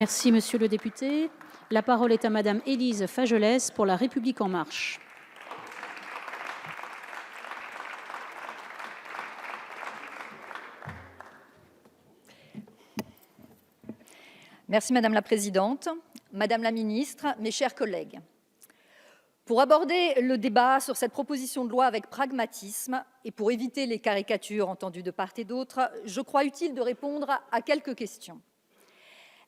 Merci, monsieur le député. La parole est à madame Élise Fagelès pour La République en marche. Merci Madame la Présidente, Madame la Ministre, mes chers collègues. Pour aborder le débat sur cette proposition de loi avec pragmatisme et pour éviter les caricatures entendues de part et d'autre, je crois utile de répondre à quelques questions.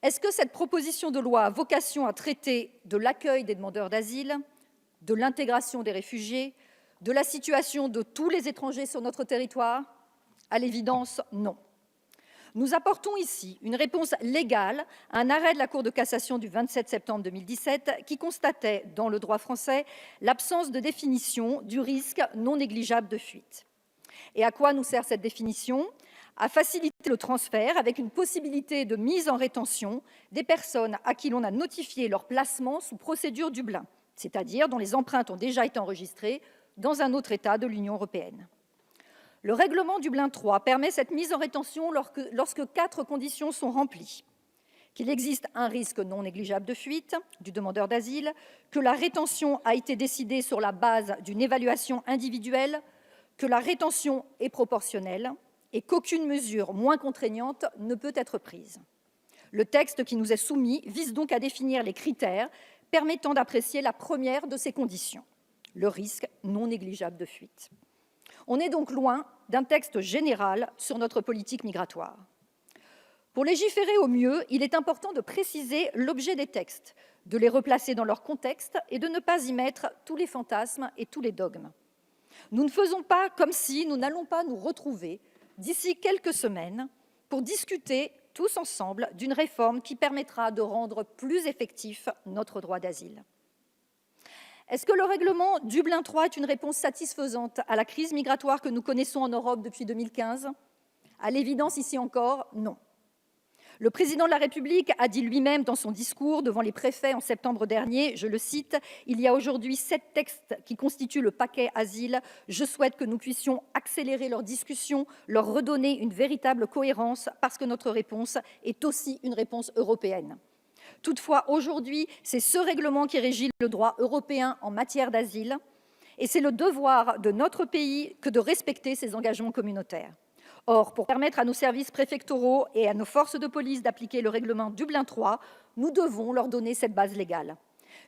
Est-ce que cette proposition de loi a vocation à traiter de l'accueil des demandeurs d'asile, de l'intégration des réfugiés, de la situation de tous les étrangers sur notre territoire? À l'évidence, non. Nous apportons ici une réponse légale à un arrêt de la Cour de cassation du 27 septembre 2017 qui constatait, dans le droit français, l'absence de définition du risque non négligeable de fuite. Et à quoi nous sert cette définition? À faciliter le transfert avec une possibilité de mise en rétention des personnes à qui l'on a notifié leur placement sous procédure Dublin, c'est-à-dire dont les empreintes ont déjà été enregistrées dans un autre État de l'Union européenne. Le règlement Dublin III permet cette mise en rétention lorsque 4 conditions sont remplies. Qu'il existe un risque non négligeable de fuite du demandeur d'asile, que la rétention a été décidée sur la base d'une évaluation individuelle, que la rétention est proportionnelle et qu'aucune mesure moins contraignante ne peut être prise. Le texte qui nous est soumis vise donc à définir les critères permettant d'apprécier la première de ces conditions, le risque non négligeable de fuite. On est donc loin d'un texte général sur notre politique migratoire. Pour légiférer au mieux, il est important de préciser l'objet des textes, de les replacer dans leur contexte et de ne pas y mettre tous les fantasmes et tous les dogmes. Nous ne faisons pas comme si nous n'allons pas nous retrouver d'ici quelques semaines pour discuter tous ensemble d'une réforme qui permettra de rendre plus effectif notre droit d'asile. Est-ce que le règlement Dublin III est une réponse satisfaisante à la crise migratoire que nous connaissons en Europe depuis 2015? À l'évidence, ici encore, non. Le président de la République a dit lui-même dans son discours devant les préfets en septembre dernier, je le cite, « Il y a aujourd'hui 7 textes qui constituent le paquet asile. Je souhaite que nous puissions accélérer leurs discussions, leur redonner une véritable cohérence parce que notre réponse est aussi une réponse européenne. » Toutefois, aujourd'hui, c'est ce règlement qui régit le droit européen en matière d'asile et c'est le devoir de notre pays que de respecter ses engagements communautaires. Or, pour permettre à nos services préfectoraux et à nos forces de police d'appliquer le règlement Dublin III, nous devons leur donner cette base légale.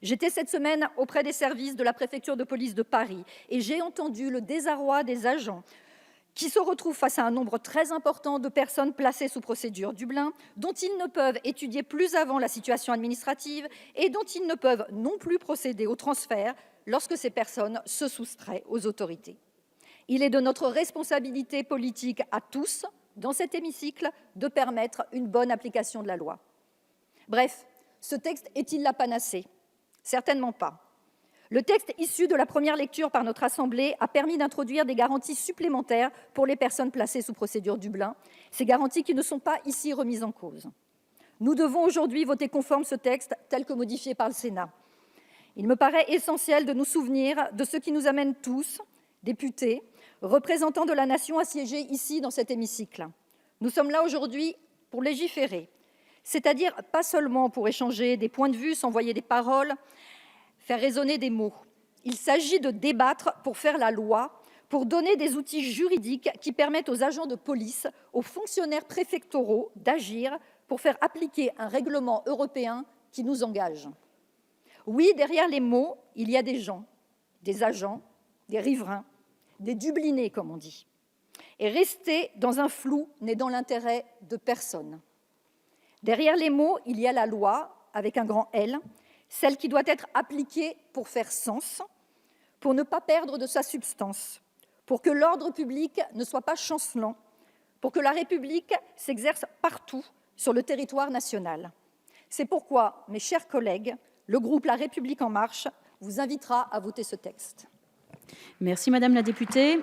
J'étais cette semaine auprès des services de la préfecture de police de Paris et j'ai entendu le désarroi des agents qui se retrouvent face à un nombre très important de personnes placées sous procédure Dublin, dont ils ne peuvent étudier plus avant la situation administrative et dont ils ne peuvent non plus procéder au transfert lorsque ces personnes se soustraient aux autorités. Il est de notre responsabilité politique à tous, dans cet hémicycle, de permettre une bonne application de la loi. Bref, ce texte est-il la panacée? Certainement pas. Le texte issu de la première lecture par notre Assemblée a permis d'introduire des garanties supplémentaires pour les personnes placées sous procédure Dublin, ces garanties qui ne sont pas ici remises en cause. Nous devons aujourd'hui voter conforme ce texte tel que modifié par le Sénat. Il me paraît essentiel de nous souvenir de ce qui nous amène tous, députés, représentants de la nation, à siéger ici dans cet hémicycle. Nous sommes là aujourd'hui pour légiférer, c'est-à-dire pas seulement pour échanger des points de vue, s'envoyer des paroles, faire résonner des mots. Il s'agit de débattre pour faire la loi, pour donner des outils juridiques qui permettent aux agents de police, aux fonctionnaires préfectoraux d'agir pour faire appliquer un règlement européen qui nous engage. Oui, derrière les mots, il y a des gens, des agents, des riverains, des dublinés, comme on dit. Et rester dans un flou n'est dans l'intérêt de personne. Derrière les mots, il y a la loi, avec un grand L, celle qui doit être appliquée pour faire sens, pour ne pas perdre de sa substance, pour que l'ordre public ne soit pas chancelant, pour que la République s'exerce partout sur le territoire national. C'est pourquoi, mes chers collègues, le groupe La République en marche vous invitera à voter ce texte. Merci madame la députée.